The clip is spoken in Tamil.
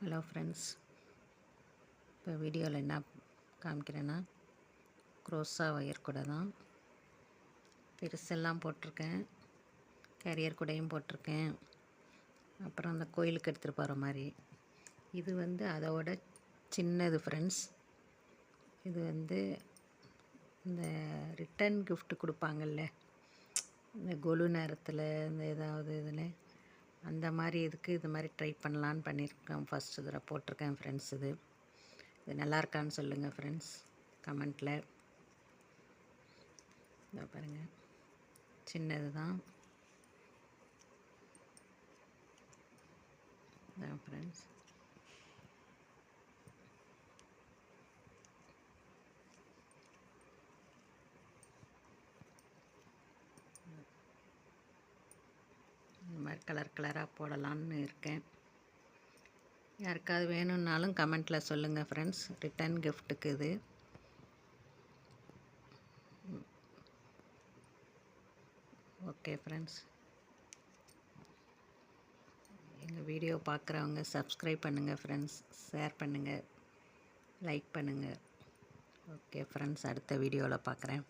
ஹலோ ஃப்ரெண்ட்ஸ், இப்போ வீடியோவில் என்ன காமிக்கிறேன்னா க்ரோஸா ஒயர் கூட தான். பெருசெல்லாம் போட்டிருக்கேன், கேரியர் கூடையும் போட்டிருக்கேன். அப்புறம் அந்த கோயிலுக்கு எடுத்துகிட்டு போகிற மாதிரி. இது அதோட சின்னது ஃப்ரெண்ட்ஸ். இது இந்த ரிட்டன் கிஃப்ட் கொடுப்பாங்கல்ல, இந்த கொலு நேரத்தில் இந்த ஏதாவது இதில் அந்த மாதிரி இதுக்கு இது மாதிரி ட்ரை பண்ணலான்னு பண்ணியிருக்கேன். ஃபஸ்ட்டு தடவை போட்டிருக்கேன் ஃப்ரெண்ட்ஸ். இது நல்லா இருக்கான்னு சொல்லுங்கள் ஃப்ரெண்ட்ஸ் கமெண்ட்டில். இதை பாருங்கள், சின்னது தான் ஃப்ரெண்ட்ஸ். இந்த மாதிரி கலர் கலராக போடலான்னு இருக்கேன். யாருக்காவது வேணும்னாலும் கமெண்ட்டில் சொல்லுங்கள் ஃப்ரெண்ட்ஸ். ரிட்டன் கிஃப்ட்டுக்கு இது. ஓகே ஃப்ரெண்ட்ஸ், எங்கள் வீடியோ பார்க்குறவங்க சப்ஸ்கிரைப் பண்ணுங்கள் ஃப்ரெண்ட்ஸ், ஷேர் பண்ணுங்கள், லைக் பண்ணுங்கள். ஓகே ஃப்ரெண்ட்ஸ், அடுத்த வீடியோவில் பார்க்குறேன்.